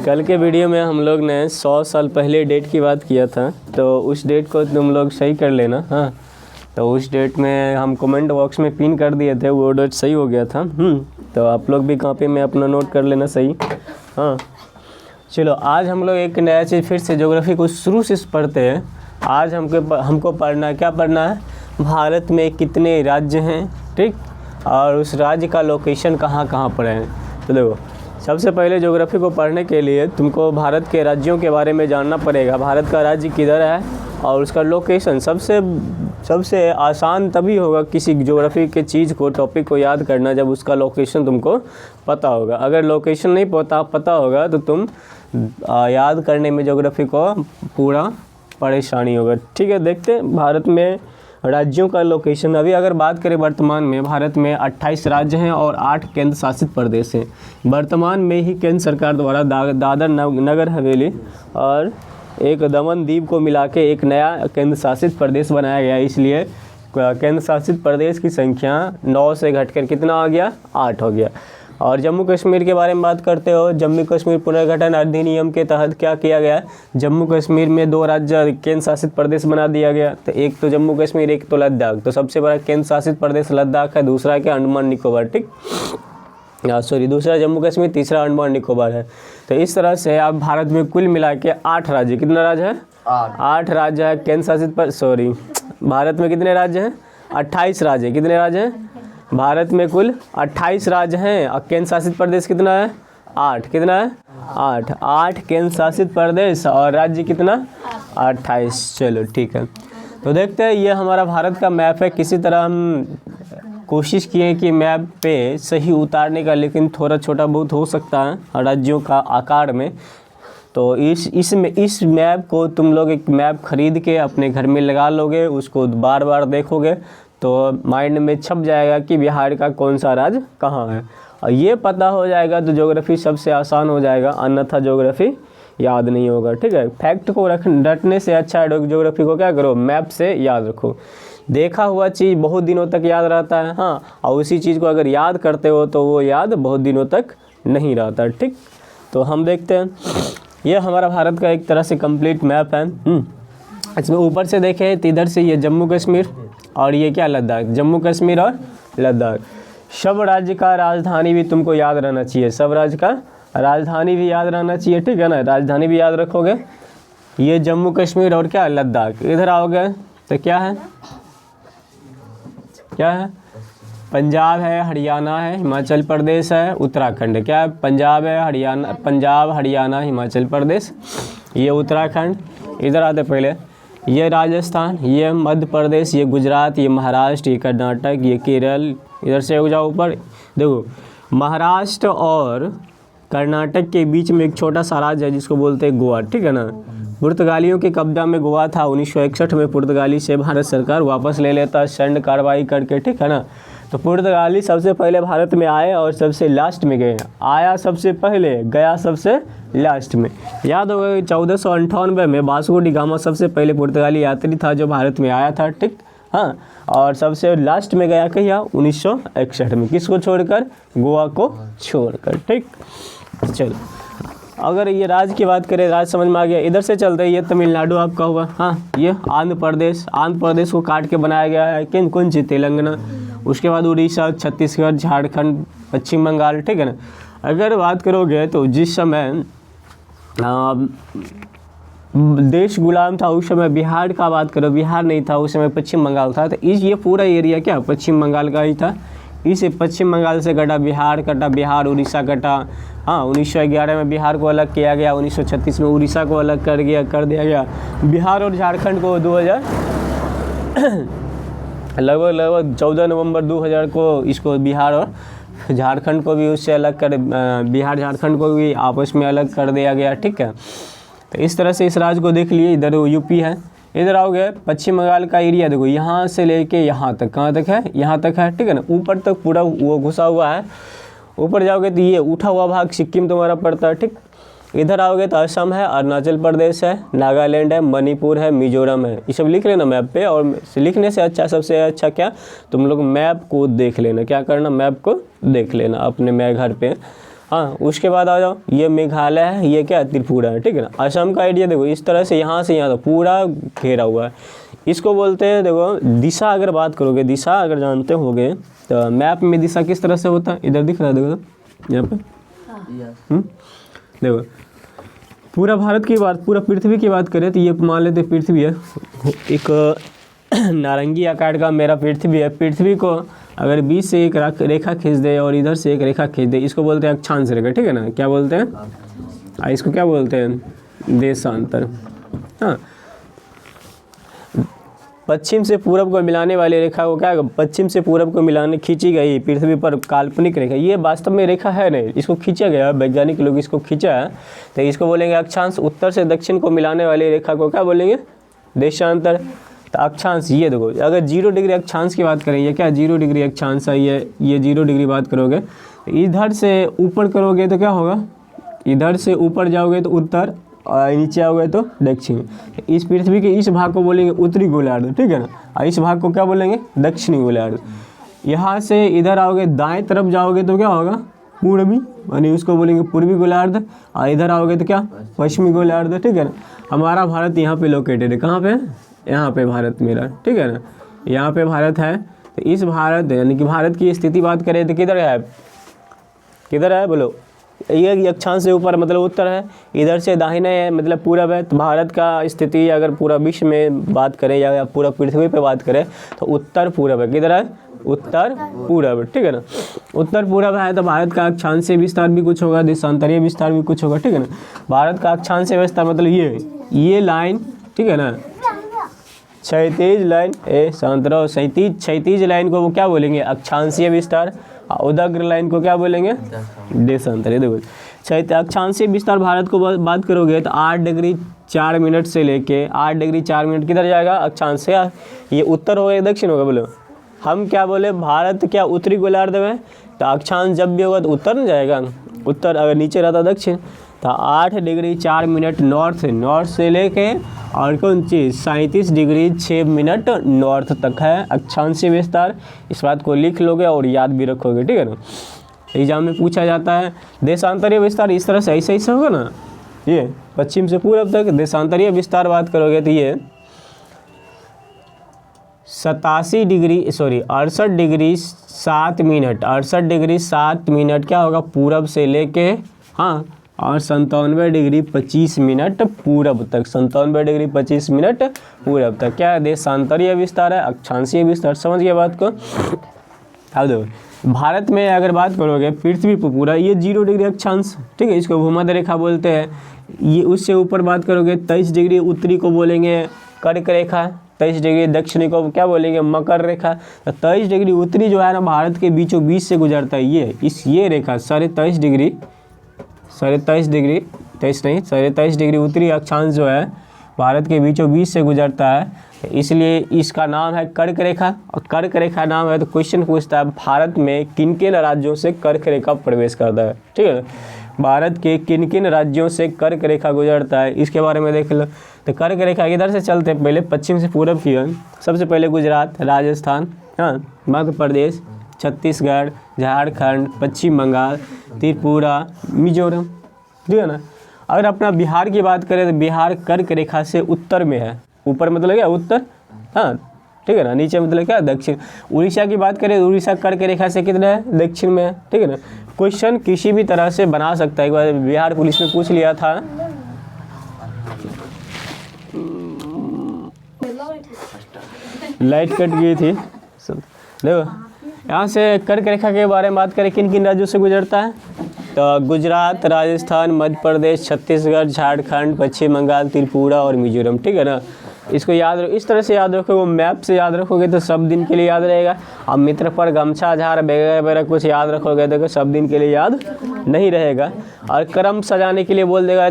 कल के वीडियो में हम लोग ने 100 साल पहले डेट की बात किया था, तो उस डेट को तुम लोग सही कर लेना। हाँ, तो उस डेट में हम कमेंट बॉक्स में पिन कर दिए थे, वो डेट सही हो गया था। तो आप लोग भी कॉपी में अपना नोट कर लेना सही। हाँ, चलो आज हम लोग एक नया चीज़ फिर से ज्योग्राफी को शुरू से पढ़ते हैं। आज हमको पढ़ना क्या पढ़ना है, भारत में कितने राज्य हैं, ठीक, और उस राज्य का लोकेशन कहाँ कहाँ पर है। तो देखो, सबसे पहले ज्योग्राफी को पढ़ने के लिए तुमको भारत के राज्यों के बारे में जानना पड़ेगा। भारत का राज्य किधर है और उसका लोकेशन। सबसे आसान तभी होगा किसी ज्योग्राफी के चीज़ को, टॉपिक को याद करना, जब उसका लोकेशन तुमको पता होगा। अगर लोकेशन नहीं पता होगा तो तुम याद करने में ज्योग्राफी को पूरा परेशानी होगा। ठीक है, देखते हैं भारत में राज्यों का लोकेशन। अभी अगर बात करें वर्तमान में, भारत में 28 राज्य हैं और 8 केंद्र शासित प्रदेश हैं। वर्तमान में ही केंद्र सरकार द्वारा दादर नगर हवेली और एक दमन दीव को मिला के एक नया केंद्र शासित प्रदेश बनाया गया। इसलिए केंद्र शासित प्रदेश की संख्या 9 से घटकर कितना आ गया, 8 हो गया। और जम्मू कश्मीर के बारे में बात करते हो, जम्मू कश्मीर पुनर्गठन अधिनियम के तहत क्या किया गया, जम्मू कश्मीर में 2 राज्य केंद्र शासित प्रदेश बना दिया गया। तो एक तो जम्मू कश्मीर, एक तो लद्दाख। तो सबसे बड़ा केंद्र शासित प्रदेश लद्दाख है, दूसरा क्या, अंडमान निकोबार। ठीक, दूसरा जम्मू कश्मीर, तीसरा अंडमान निकोबार है। तो इस तरह से आप भारत में कुल मिला के 8 राज्य, कितना राज्य है, 8 राज्य है केंद्र शासित भारत में कितने राज्य हैं, 28 राज्य। कितने राज्य हैं भारत में, कुल 28 राज्य हैं और केंद्र शासित प्रदेश कितना है, 8। कितना है, 8 केंद्र शासित प्रदेश और राज्य कितना, 28। चलो ठीक है, तो देखते हैं ये हमारा भारत का मैप है। किसी तरह हम कोशिश किए कि मैप पे सही उतारने का, लेकिन थोड़ा छोटा बहुत हो सकता है राज्यों का आकार में। तो इस मैप को तुम लोग एक मैप खरीद के अपने घर में लगा लोगे, उसको बार बार देखोगे तो माइंड में छप जाएगा कि बिहार का कौन सा राज्य कहाँ है, और ये पता हो जाएगा तो ज्योग्राफी सबसे आसान हो जाएगा, अन्यथा ज्योग्राफी याद नहीं होगा। ठीक है, फैक्ट को रटने से अच्छा है ज्योग्राफी को क्या करो, मैप से याद रखो। देखा हुआ चीज़ बहुत दिनों तक याद रहता है। हाँ, और उसी चीज़ को अगर याद करते हो तो वो याद बहुत दिनों तक नहीं रहता। ठीक, तो हम देखते हैं, ये हमारा भारत का एक तरह से कंप्लीट मैप है। इसमें ऊपर से देखें तो इधर से ये जम्मू कश्मीर और ये क्या, लद्दाख। जम्मू कश्मीर और लद्दाख। सब राज्य का राजधानी भी तुमको याद रहना चाहिए, सब राज्य का राजधानी भी याद रहना चाहिए। ठीक है ना, राजधानी भी याद रखोगे। ये जम्मू कश्मीर और क्या, लद्दाख। इधर आओगे तो क्या है, क्या है, पंजाब है, हरियाणा है, हिमाचल प्रदेश है, उत्तराखंड है। क्या है, पंजाब है, पंजाब, हरियाणा, हिमाचल प्रदेश, ये उत्तराखंड। इधर आते पहले, ये राजस्थान, ये मध्य प्रदेश, ये गुजरात, ये महाराष्ट्र, ये कर्नाटक, ये केरल। इधर से हो जाओ ऊपर, देखो महाराष्ट्र और कर्नाटक के बीच में एक छोटा सा राज्य है जिसको बोलते हैं गोवा। ठीक है ना, पुर्तगालियों के कब्जा में गोवा था। 1961 में पुर्तगाली से भारत सरकार वापस ले लेता सैन्य कार्रवाई करके। ठीक है ना, तो पुर्तगाली सबसे पहले भारत में आए और सबसे लास्ट में गए। आया सबसे पहले, गया सबसे लास्ट में। याद होगा 1498 में वास्को डी गामा सबसे पहले पुर्तगाली यात्री था जो भारत में आया था। ठीक, हाँ, और सबसे लास्ट में गया कहिया, 1961 में। किसको छोड़कर, गोवा को छोड़कर। ठीक, चलो अगर ये राज्य की बात करें, राज्य समझ में आ गया। इधर से चलते हैं, ये तमिलनाडु आपका हुआ। हाँ, ये आंध्र प्रदेश को काट के बनाया गया है। कौन सी, तेलंगाना। उसके बाद उड़ीसा, छत्तीसगढ़, झारखंड, पश्चिम बंगाल। ठीक है ना, अगर बात करोगे तो जिस समय देश गुलाम था उस समय बिहार का बात करो, बिहार नहीं था उस समय, पश्चिम बंगाल था। तो ये पूरा एरिया क्या, पश्चिम बंगाल का ही था। इसे पश्चिम बंगाल से कटा, बिहार कटा, बिहार उड़ीसा कटा। हाँ, 1911 में बिहार को अलग किया गया, 1936 में उड़ीसा को अलग कर दिया गया। बिहार और झारखंड को 2000 लगभग 14 नवंबर 2000 को इसको बिहार और झारखंड को भी उससे अलग कर, बिहार झारखंड को भी आपस में अलग कर दिया गया। ठीक है, तो इस तरह से इस राज्य को देख लिए। इधर यूपी है, इधर आओगे पश्चिम बंगाल का एरिया देखो, यहाँ से लेके यहाँ तक, कहाँ तक है, यहाँ तक है। ठीक है ना, ऊपर तक पूरा वो घुसा हुआ है। ऊपर जाओगे तो ये उठा हुआ भाग सिक्किम तुम्हारा पड़ता है। ठीक, इधर आओगे तो असम है, अरुणाचल प्रदेश है, नागालैंड है, मणिपुर है, मिजोरम है। ये सब लिख लेना मैप पे, और लिखने से अच्छा, सबसे अच्छा क्या, तुम लोग मैप को देख लेना। क्या करना, मैप को देख लेना अपने मैं घर पे। हाँ, उसके बाद आ जाओ, ये मेघालय है, ये क्या त्रिपुरा है, ठीक है ना। असम का आइडिया देखो, इस तरह से यहाँ तो पूरा घेरा हुआ है। इसको बोलते हैं, देखो दिशा अगर बात करोगे, दिशा अगर जानते होगे तो मैप में दिशा किस तरह से होता है, इधर दिख रहा है देखो यहाँ पे। देखो पूरा भारत की बात, पूरा पृथ्वी की बात करें तो ये मान लेते पृथ्वी है, एक नारंगी आकार का मेरा पृथ्वी है। पृथ्वी को अगर बीच से एक रेखा खींच दे और इधर से एक रेखा खींच दे, इसको बोलते हैं अक्षांश रेखा, ठीक है ना। क्या बोलते हैं, इसको क्या बोलते हैं, देशांतर। हाँ, पश्चिम से पूरब को मिलाने वाली रेखा को क्या, पश्चिम से पूरब को मिलाने खींची गई पृथ्वी पर काल्पनिक रेखा। ये वास्तव में रेखा है नहीं, इसको खींचा गया, वैज्ञानिक लोग इसको खींचा है, तो इसको बोलेंगे अक्षांश। उत्तर से दक्षिण को मिलाने वाली रेखा को क्या बोलेंगे, देशांतर। तो अक्षांश ये देखो, अगर 0 डिग्री अक्षांश की बात करें, ये क्या 0 डिग्री अक्षांश है, ये 0 डिग्री बात करोगे, इधर से ऊपर करोगे तो क्या होगा, इधर से ऊपर जाओगे तो उत्तर, और नीचे आओगे तो दक्षिण। इस पृथ्वी के इस भाग को बोलेंगे उत्तरी गोलार्ध, ठीक है ना, और इस भाग को क्या बोलेंगे, दक्षिणी गोलार्ध। यहाँ से इधर आओगे, दाएं तरफ जाओगे तो क्या होगा, पूर्वी, यानी उसको बोलेंगे पूर्वी गोलार्ध, और इधर आओगे तो क्या, पश्चिमी गोलार्ध, ठीक है ना। हमारा भारत यहाँ पे लोकेटेड है, कहाँ पे, यहाँ पे भारत मेरा, ठीक है ना, यहाँ पे भारत है। तो इस भारत यानी कि भारत की स्थिति बात करें तो किधर है, किधर है बोलो, ये अक्षांश से ऊपर मतलब उत्तर है, इधर से दाहिने है मतलब पूरब है। तो भारत का स्थिति अगर पूरा विश्व में बात करें या पूरा पृथ्वी पे बात करें तो उत्तर पूरब है, किधर है, उत्तर पूरब, ठीक है ना। उत्तर पूरब है तो भारत का अक्षांशीय विस्तार भी कुछ होगा, देशांतरीय विस्तार भी कुछ होगा, ठीक है ना। भारत का अक्षांशीय विस्तार मतलब ये लाइन, ठीक है ना, क्षैतिज लाइन, क्षैतिज लाइन को वो क्या बोलेंगे, अक्षांशीय विस्तार। उदग्र लाइन को क्या बोलेंगे, देशांतरीय। देखो अक्षांशीय विस्तार भारत को बात करोगे तो 8 डिग्री 4 मिनट से लेके 8 डिग्री 4 मिनट किधर जाएगा, अक्षांशीय। ये उत्तर होगा या दक्षिण होगा बोलो, हम क्या बोले, भारत क्या उत्तरी गोलार्ध में, तो अक्षांश जब भी होगा तो उत्तर न जाएगा, उत्तर अगर नीचे रहता दक्षिण। तो 8 डिग्री 4 मिनट नॉर्थ से लेके और कौन चीज़ 37 डिग्री 6 मिनट नॉर्थ तक है अक्षांशीय विस्तार। इस बात को लिख लोगे और याद भी रखोगे, ठीक है ना। एग्जाम में पूछा जाता है देशांतरीय विस्तार, इस तरह से ऐसे होगा ना, ये पश्चिम से पूरब तक। देशांतरीय विस्तार बात करोगे तो ये 68 डिग्री 7 मिनट क्या होगा, पूरब से लेके, हाँ, और 97 डिग्री 25 मिनट पूरब तक, 97 डिग्री 25 मिनट पूरब तक क्या देशांतरीय विस्तार है, अक्षांशीय विस्तार। समझ गए बात को। अब देखो भारत में अगर बात करोगे पृथ्वी पर पूरा ये 0 डिग्री अक्षांश, ठीक है, इसको भूमध्य रेखा बोलते हैं। ये उससे ऊपर बात करोगे 23 डिग्री उत्तरी को बोलेंगे कर्क रेखा, 23 डिग्री दक्षिणी को क्या बोलेंगे, मकर रेखा। तो 23 डिग्री उत्तरी जो है ना भारत के बीचों बीच से गुजरता है, ये रेखा 23.5 डिग्री 23.5 डिग्री उत्तरी अक्षांश जो है भारत के बीचों बीच से गुजरता है, इसलिए इसका नाम है कर्क रेखा। और कर्क रेखा नाम है तो क्वेश्चन पूछता है भारत में किन किन राज्यों से कर्क रेखा प्रवेश करता है, ठीक है। भारत के किन किन राज्यों से कर्क रेखा गुजरता है इसके बारे में देख लो। तो कर्क रेखा इधर से चलते हैं, पहले पश्चिम से पूरब की है, सबसे पहले गुजरात, राजस्थान, हाँ, मध्य प्रदेश, छत्तीसगढ़, झारखंड, पश्चिम बंगाल, त्रिपुरा, मिजोरम, ठीक है ना। अगर अपना बिहार की बात करें तो बिहार कर्क रेखा से उत्तर में है, ऊपर मतलब क्या उत्तर, हाँ, ठीक है ना, नीचे मतलब क्या दक्षिण। उड़ीसा की बात करें तो उड़ीसा कर्क रेखा से कितना है, दक्षिण में है, ठीक है ना। क्वेश्चन किसी भी तरह से बना सकता है, एक बार बिहार पुलिस में पूछ लिया था। लाइट कट गई थी, देखो यहाँ से कर्क रेखा के बारे में बात करें किन किन राज्यों से गुजरता है, तो गुजरात, राजस्थान, मध्य प्रदेश, छत्तीसगढ़, झारखंड, पश्चिम बंगाल, त्रिपुरा और मिजोरम, ठीक है ना। इसको याद रखो, इस तरह से याद रखोगे, मैप से याद रखोगे तो सब दिन के लिए याद रहेगा। अब मित्र पर गमछा झाड़ वगैरह वगैरह कुछ याद रखोगे तो सब दिन के लिए याद नहीं रहेगा। और क्रम सजाने के लिए बोल देगा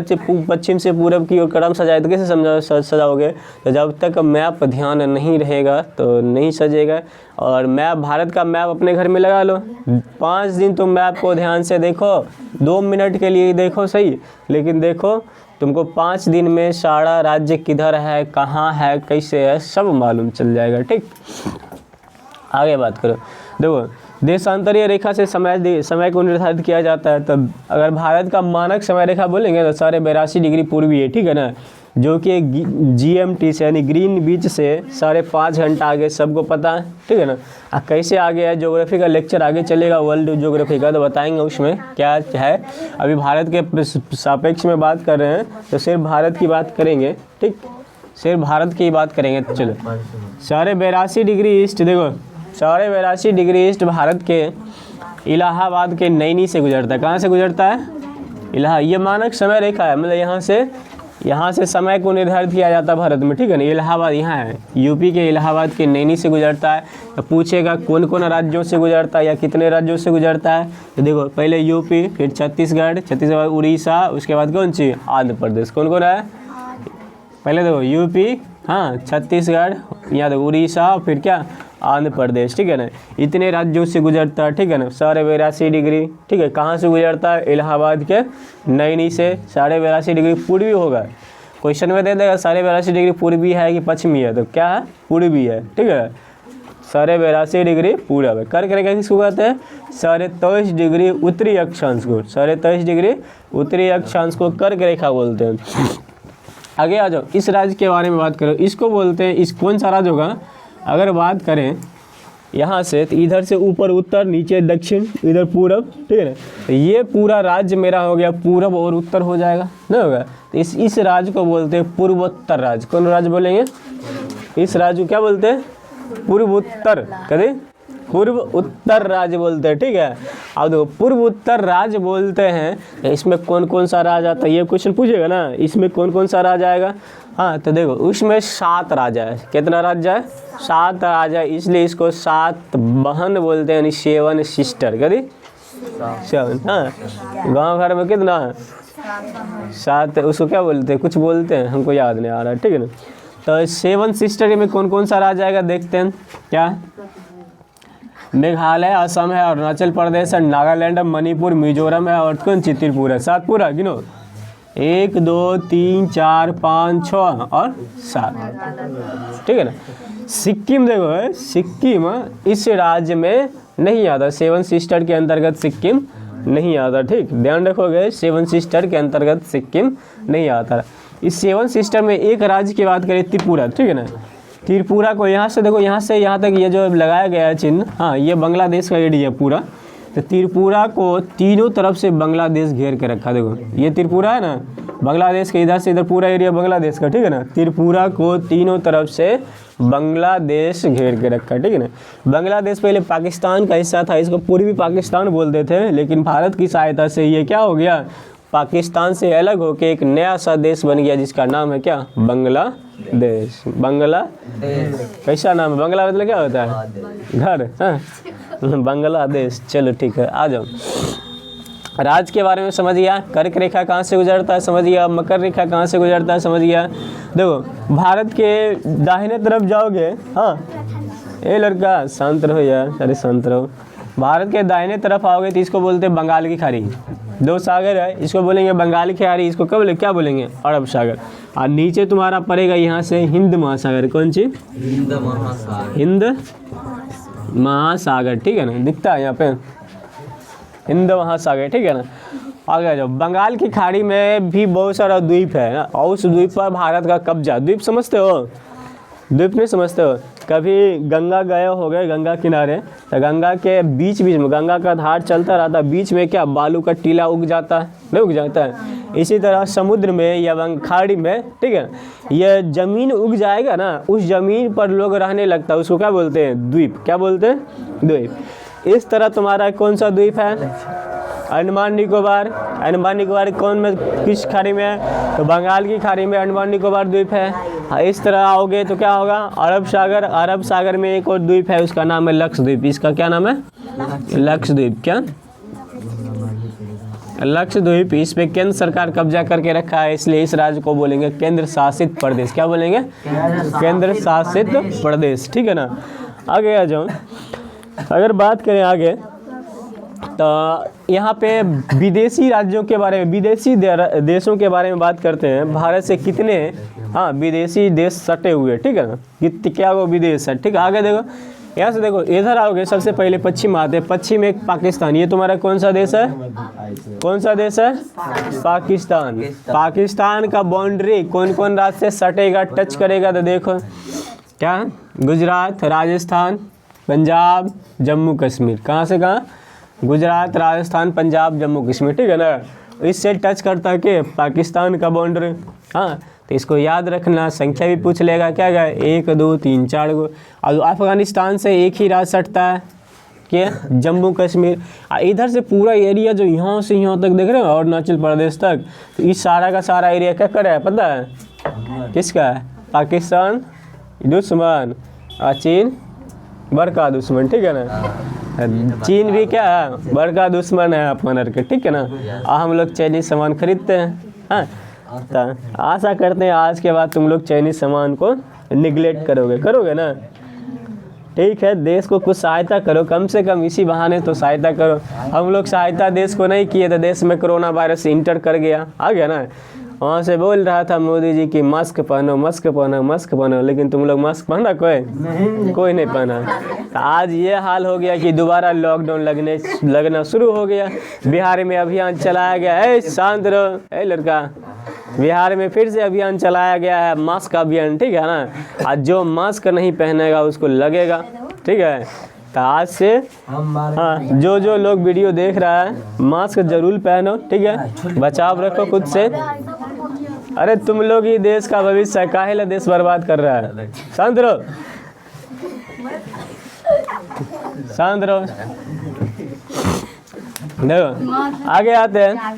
पश्चिम से पूरब की ओर क्रम सजाए तो कैसे सजाओगे? तो जब तक मैप ध्यान नहीं रहेगा तो नहीं सजेगा। और मैप, भारत का मैप अपने घर में लगा लो, 5 दिन तुम मैप को ध्यान से देखो, 2 मिनट के लिए देखो सही, लेकिन देखो तुमको 5 दिन में सारा राज्य किधर है, कहाँ है, कैसे है, सब मालूम चल जाएगा। ठीक, आगे बात करो। देखो देशांतरीय रेखा से समय को निर्धारित किया जाता है। तब अगर भारत का मानक समय रेखा बोलेंगे तो 82.5 डिग्री पूर्वी है, ठीक है ना, जो कि GMT से यानी ग्रीन बीच से 5.5 घंटा आगे, सबको पता है, ठीक है ना। कैसे आगे है, ज्योग्राफी का लेक्चर आगे चलेगा, वर्ल्ड ज्योग्राफी का, तो बताएंगे उसमें क्या है। अभी भारत के सापेक्ष में बात कर रहे हैं तो सिर्फ भारत की बात करेंगे, ठीक, सिर्फ भारत की बात करेंगे। तो चलो 82.5 डिग्री ईस्ट, देखो 82.5 डिग्री ईस्ट भारत के इलाहाबाद के नैनी से गुजरता है। कहाँ से गुजरता है? ये मानक समय रेखा है, मतलब यहाँ से समय को निर्धारित किया जाता है भारत में, ठीक है ना। इलाहाबाद यहाँ है, यूपी के इलाहाबाद के नैनी से गुजरता है। तो पूछेगा कौन कौन राज्यों से गुजरता है या कितने राज्यों से गुजरता है, तो देखो पहले यूपी, फिर छत्तीसगढ़ उड़ीसा, उसके बाद कौन सी? आंध्र प्रदेश। कौन कौन है? पहले देखो यूपी, हाँ, छत्तीसगढ़, यहाँ देखो उड़ीसा, फिर क्या? आंध्र प्रदेश, ठीक है ना। इतने राज्यों से गुजरता है, ठीक है ना। 82.5 डिग्री, ठीक है। कहाँ से गुजरता है? इलाहाबाद के नैनी से। 82.5 डिग्री पूर्वी होगा, क्वेश्चन में दे देगा 82.5 डिग्री पूर्वी है कि पश्चिमी है, तो क्या है? पूर्वी है, ठीक है। 82.5 डिग्री पूरब है। कर्क रेखा किसको कहते हैं? 23.5 डिग्री उत्तरी अक्षांश को, 23.5 डिग्री उत्तरी अक्षांश को कर्क रेखा बोलते हैं। आगे आ जाओ, इस राज्य के बारे में बात करो। इसको बोलते हैं, इस कौन सा राज्य होगा? अगर बात करें यहाँ से तो इधर से ऊपर उत्तर, नीचे दक्षिण, इधर पूरब, ठीक है ना। तो ये पूरा राज्य मेरा हो गया पूरब और उत्तर हो जाएगा, नहीं होगा। तो इस राज्य को बोलते हैं पूर्वोत्तर राज्य। कौन राज्य बोलेंगे? इस राज्य को क्या बोलते हैं? पूर्वोत्तर, कभी पूर्व उत्तर राज्य बोलते हैं, ठीक है। अब देखो पूर्व उत्तर राज्य बोलते हैं, इसमें कौन कौन सा राज्य आता है, ये क्वेश्चन पूछेगा ना, इसमें कौन कौन सा राज्य आएगा। हाँ, तो देखो उसमें 7 राज्य है। कितना राज्य है? 7 राज्य है, इसलिए इसको 7 बहन बोलते हैं, यानी 7 सिस्टर। कभी 7, हाँ, गाँव घर में कितना है? 7, उसको क्या बोलते हैं? कुछ बोलते हैं, हमको याद नहीं आ रहा है, ठीक है ना। तो 7 सिस्टर में कौन कौन सा राज्य आएगा देखते हैं। क्या? मेघालय, असम है, अरुणाचल प्रदेश है, नागालैंड है, मणिपुर, मिजोरम है, और कौन सी? त्रिपुरा। 7 पूरा गिनो, 1 2 3 4 5 6 और 7, ठीक है ना। सिक्किम देखो है, सिक्किम इस राज्य में नहीं आता, 7 सिस्टर के अंतर्गत सिक्किम नहीं आता, ठीक, ध्यान रखोगे। 7 सिस्टर के अंतर्गत सिक्किम नहीं आता। इस 7 सिस्टर में एक राज्य की बात करें, त्रिपुरा, ठीक है ना। त्रिपुरा को यहाँ से देखो, यहाँ से यहाँ तक ये जो लगाया गया है चिन्ह, हाँ, ये बांग्लादेश का एरिया पूरा। तो त्रिपुरा को तीनों तरफ से बांग्लादेश घेर के रखा। देखो ये त्रिपुरा है ना, बांग्लादेश के इधर से इधर पूरा एरिया बांग्लादेश का, ठीक है ना। त्रिपुरा को तीनों तरफ से बांग्लादेश घेर के रखा, ठीक है ना। बांग्लादेश पहले पाकिस्तान का हिस्सा था, इसको पूर्वी पाकिस्तान बोलते थे, लेकिन भारत की सहायता से ये क्या हो गया? पाकिस्तान से अलग होकर एक नया सा देश बन गया, जिसका नाम है क्या? बांग्लादेश। बांग्लादेश कैसा नाम है? बांग्ला मतलब क्या होता है? घर, हाँ, बांग्लादेश। चलो ठीक है, आ जाओ। राज्य के बारे में समझ गया। कर्क रेखा कहाँ से गुजरता है समझ गया। मकर रेखा कहाँ से गुजरता है समझ गया। देखो भारत के दाहिने तरफ जाओगे, हाँ, ए लड़का शांत रहो यार, अरे शांत रहो। भारत के दाहिने तरफ आओगे तो इसको बोलते हैं बंगाल की खाड़ी। 2 सागर है, इसको बोलेंगे बंगाल की खाड़ी। इसको क्या बोलेंगे? अरब सागर। और नीचे तुम्हारा पड़ेगा यहाँ से हिंद महासागर। कौन सी? हिंद महासागर। हिंद महासागर, ठीक है ना, दिखता है यहाँ पे हिंद महासागर, ठीक है ना। आगे जाओ। बंगाल की खाड़ी में भी बहुत सारा द्वीप है ना, और उस द्वीप पर भारत का कब्जा। द्वीप समझते हो? द्वीप नहीं समझते हो? कभी गंगा गए हो गए, गंगा किनारे, तो गंगा के बीच में गंगा का धार चलता रहता, बीच में क्या बालू का टीला उग जाता है, नहीं उग जाता है। इसी तरह समुद्र में या खाड़ी में, ठीक है, ये जमीन उग जाएगा ना, उस जमीन पर लोग रहने लगता है, उसको क्या बोलते हैं? द्वीप। क्या बोलते हैं? द्वीप। इस तरह तुम्हारा कौन सा द्वीप है? अंडमान निकोबार, अंडमान निकोबार कौन में किस खाड़ी में है? तो बंगाल की खाड़ी में अंडमान निकोबार द्वीप है। इस तरह आओगे तो क्या होगा? अरब सागर, अरब सागर में एक और द्वीप है, उसका नाम है लक्षद्वीप। इसका क्या नाम है? लक्षद्वीप। क्या? लक्षद्वीप। इस पे केंद्र सरकार कब्जा करके रखा है, इसलिए इस राज्य को बोलेंगे केंद्र शासित प्रदेश। क्या बोलेंगे? केंद्र शासित प्रदेश। ठीक है ना। आगे आ जाओ। अगर बात करें आगे तो यहाँ पे विदेशी राज्यों के बारे में, विदेशी देशों के बारे में बात करते हैं। भारत से कितने विदेशी देश सटे हुए, ठीक है ना, क्या वो विदेश है। ठीक है, आगे देखो, यहाँ से देखो, इधर आओगे सबसे पहले पश्चिम आते हैं। पश्चिम एक पाकिस्तान, ये तुम्हारा कौन सा देश है? कौन सा देश है? पाकिस्तान। पाकिस्तान का बाउंड्री कौन कौन राज्य से सटेगा, टच करेगा? तो देखो क्या, गुजरात, राजस्थान, पंजाब, जम्मू कश्मीर। कहाँ से कहाँ? गुजरात, राजस्थान, पंजाब, जम्मू कश्मीर। ठीक है ना। इससे टच करता है कि पाकिस्तान का बाउंड्री। हाँ, तो इसको याद रखना। संख्या भी पूछ लेगा, क्या क्या? 1 2 3 4 गो। और अफगानिस्तान से एक ही राज्य सटता है, क्या? जम्मू कश्मीर। इधर से पूरा एरिया जो यहाँ से यहाँ तक देख रहे हो, अरुणाचल प्रदेश तक, तो इस सारा का सारा एरिया क्या कर रहा है पता है? किसका है? पाकिस्तान दुश्मन और चीन बड़का दुश्मन। ठीक है ना। चीन भी क्या है? बड़का दुश्मन है अपन के। ठीक है ना। और हम लोग चाइनीज सामान खरीदते हैं। हाँ, तो आशा करते हैं आज के बाद तुम लोग चाइनीज सामान को निगलेक्ट करोगे ना। ठीक है, देश को कुछ सहायता करो, कम से कम इसी बहाने तो सहायता करो। हम लोग सहायता देश को नहीं किए तो देश में कोरोना वायरस इंटर कर गया, आ गया ना। वहाँ से बोल रहा था मोदी जी कि मास्क पहनो, मास्क पहनो, मास्क पहनो, लेकिन तुम लोग मास्क पहना? कोई नहीं पहना। तो आज ये हाल हो गया कि दोबारा लॉकडाउन लगना शुरू हो गया। बिहार में अभियान चलाया गया है, शांत रहो ए लड़का। बिहार में फिर से अभियान चलाया गया है, मास्क अभियान। ठीक है ना। आज जो मास्क नहीं पहनेगा उसको लगेगा। ठीक है, तो आज से जो लोग वीडियो देख रहा है, मास्क जरूर पहनो। ठीक है, बचाव रखो खुद से। अरे तुम लोग ही देश का भविष्य है, काहे ला देश बर्बाद कर रहा है? शांत रहो, शांत रहो। देखो आगे आते हैं,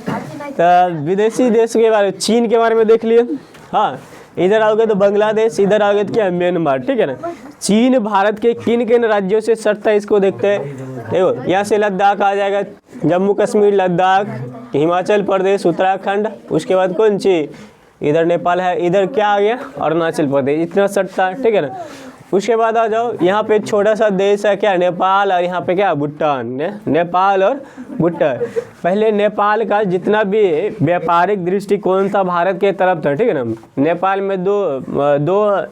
तो विदेशी देश के बारे में, चीन के बारे में देख लिए। हाँ, इधर आओगे तो बांग्लादेश, इधर आओगे तो क्या? म्यांमार। ठीक है ना। चीन भारत के किन किन राज्यों से सटता है इसको देखते हैं। देखो यहाँ से लद्दाख आ जाएगा, जम्मू कश्मीर, लद्दाख, हिमाचल प्रदेश, उत्तराखंड, उसके बाद कौन सी? इधर नेपाल है, इधर क्या आ गया? अरुणाचल प्रदेश। इतना सटता है। ठीक है ना। उसके बाद आ जाओ, यहाँ पे छोटा सा देश है क्या? नेपाल। और यहाँ पे क्या? भूटान। नेपाल और भूटान। पहले नेपाल का जितना भी व्यापारिक दृष्टिकोण था भारत के तरफ था। ठीक है ना। नेपाल में दो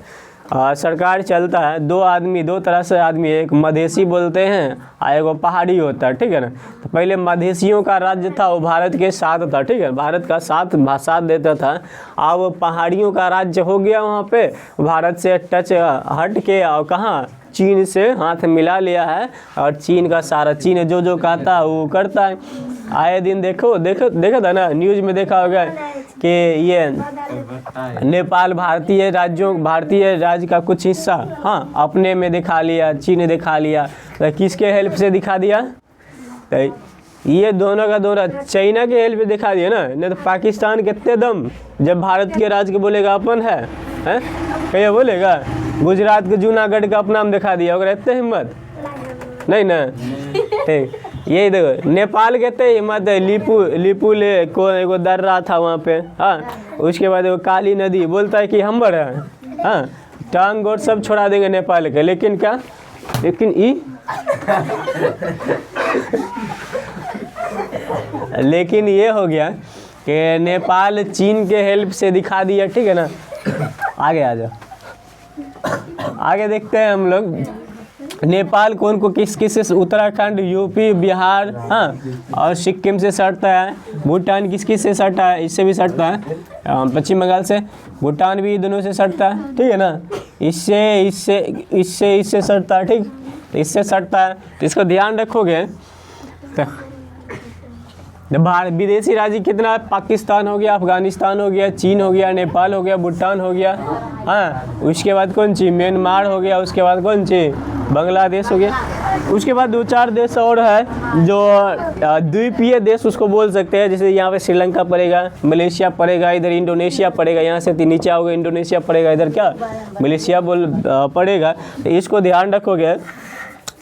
सरकार चलता है, दो तरह से आदमी, एक मधेसी बोलते हैं और एक पहाड़ी होता है। ठीक है ना। तो पहले मधेसियों का राज्य था, वो भारत के साथ था। ठीक है, भारत का साथ देता था। अब वो पहाड़ियों का राज्य हो गया वहाँ पे, भारत से टच हट के, और कहाँ? चीन से हाथ मिला लिया है। और चीन का सारा, चीन जो कहता है वो करता है। आए दिन देखा था ना, न्यूज़ में देखा होगा कि ये नेपाल भारतीय राज्य का कुछ हिस्सा अपने में दिखा लिया, चीन ने दिखा लिया। तो किसके हेल्प से दिखा दिया? तो ये दोनों का दोनों चाइना के हेल्प से दिखा दिया ना। नहीं तो पाकिस्तान कितने दम, जब भारत के राज्य के बोलेगा अपन है क्या बोलेगा? गुजरात के जूनागढ़ का अपना नाम दिखा दिया, अगर इतने हिम्मत नहीं ना। ठीक, ये देखो नेपाल कहते हैं हिम्मत है। लिपू ले को एगो दर्रा था वहाँ पे। हाँ, उसके बाद वो काली नदी बोलता है कि हम बड़े हैं। हाँ, टांग गोट सब छोड़ा देंगे नेपाल के, लेकिन क्या? लेकिन ये हो गया कि नेपाल चीन के हेल्प से दिखा दिया। ठीक है ना। आगे आ जाओ, आगे देखते हैं हम लोग। नेपाल कौन को किस से? उत्तराखंड, यूपी, बिहार, और सिक्किम से सटता है। भूटान किस से सटता है? इससे भी सटता है, पश्चिम बंगाल से। भूटान भी दोनों से सटता है। ठीक है ना। इससे सटता है। ठीक, तो इससे सटता है, तो इसको ध्यान रखोगे। तो विदेशी राज्य कितना है? पाकिस्तान हो गया, अफगानिस्तान हो गया, चीन हो गया, नेपाल हो गया, भूटान हो गया। हाँ, उसके बाद कौन सी? म्यांमार हो गया। उसके बाद कौन सी? बांग्लादेश हो गया। उसके बाद 2-4 देश और है जो द्वीपीय देश उसको बोल सकते हैं, जैसे यहाँ पे श्रीलंका पड़ेगा, मलेशिया पड़ेगा, इधर इंडोनेशिया पड़ेगा, यहाँ से नीचे आओगे इंडोनेशिया पड़ेगा, इधर क्या मलेशिया पड़ेगा, इसको ध्यान रखोगे।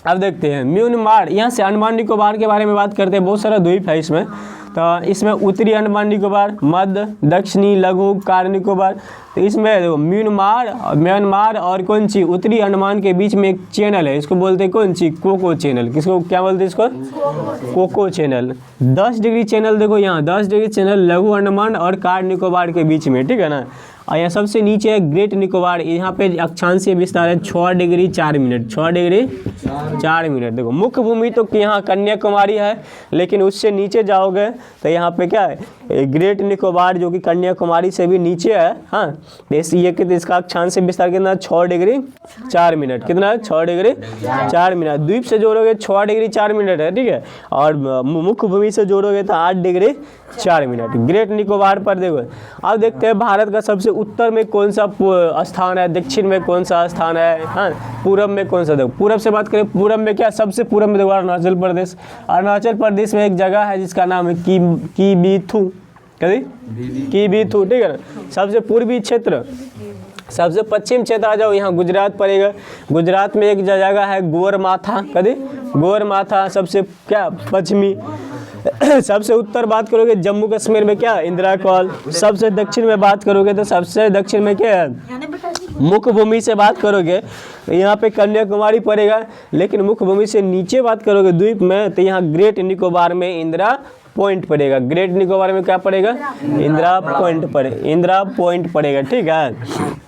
अब देखते हैं म्यांमार, यहाँ से अंडमान निकोबार के बारे में बात करते हैं। बहुत सारा द्वीप है इसमें, तो इसमें उत्तरी अंडमान निकोबार, मध्य, दक्षिणी, लघु, कार निकोबार। तो इसमें देखो म्यांमार और कौन सी उत्तरी अंडमान के बीच में एक चैनल है, इसको बोलते हैं कौन सी, कोको चैनल। किसको क्या बोलते हैं इसको, कोको चैनल। 10 डिग्री चैनल देखो यहाँ 10 डिग्री चैनल लघु अंडमान और कार निकोबार के बीच में, ठीक है ना। और यहाँ सबसे नीचे है ग्रेट निकोबार, यहाँ पे अक्षांशीय विस्तार है 6 डिग्री 4 मिनट, 6 डिग्री 4 मिनट। देखो मुख्य भूमि तो यहाँ कन्याकुमारी है, लेकिन उससे नीचे जाओगे तो यहाँ पे क्या है, ग्रेट निकोबार जो कि कन्याकुमारी से भी नीचे है। हाँ, इसका अक्षांशीय विस्तार कितना, 6 डिग्री 4 मिनट। कितना, 6 डिग्री 4 मिनट। द्वीप से जोड़ोगे 6 डिग्री 4 मिनट है, ठीक है, और मुख्य भूमि से जोड़ोगे तो 8 डिग्री 4 मिनट। ग्रेट निकोबार पर देखो। अब देखते हैं भारत का सबसे उत्तर में कौन सा स्थान है, दक्षिण में कौन सा स्थान है, हाँ, पूरब में कौन सा। देखो पूरब से बात करें, पूरब में क्या, सबसे पूरब में देखो अरुणाचल प्रदेश। अरुणाचल प्रदेश में एक जगह है जिसका नाम है कीबीथू, कीबीथू, ठीक है ना, सबसे पूर्वी क्षेत्र। सबसे पश्चिम क्षेत्र आ जाओ, यहाँ गुजरात पड़ेगा। गुजरात में एक जगह है गोरमाथा, कभी गोरमाथा, सबसे क्या पश्चिमी। सबसे उत्तर बात करोगे जम्मू कश्मीर में क्या, इंदिरा कॉल। सबसे दक्षिण में बात करोगे तो सबसे दक्षिण में क्या है, मुख्य भूमि से बात करोगे यहाँ पे कन्याकुमारी पड़ेगा। लेकिन मुख्य भूमि से नीचे बात करोगे द्वीप में तो यहाँ ग्रेट निकोबार में इंदिरा पॉइंट पड़ेगा। ग्रेट निकोबार में क्या पड़ेगा, इंदिरा पॉइंट पड़ेगा, ठीक है।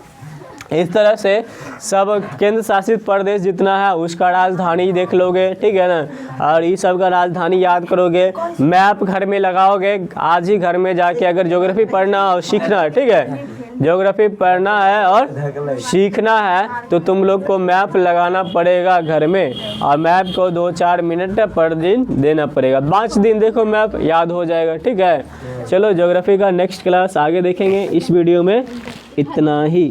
इस तरह से सब केंद्र शासित प्रदेश जितना है उसका राजधानी देख लोगे, ठीक है ना, और ये सब का राजधानी याद करोगे। मैप घर में लगाओगे, आज ही घर में जाके अगर ज्योग्राफी पढ़ना और सीखना है, ठीक है, ज्योग्राफी पढ़ना है और सीखना है तो तुम लोग को मैप लगाना पड़ेगा घर में, और मैप को 2-4 मिनट पर दिन देना पड़ेगा। 5 दिन देखो मैप याद हो जाएगा, ठीक है। चलो ज्योग्राफी का नेक्स्ट क्लास आगे देखेंगे। इस वीडियो में इतना ही।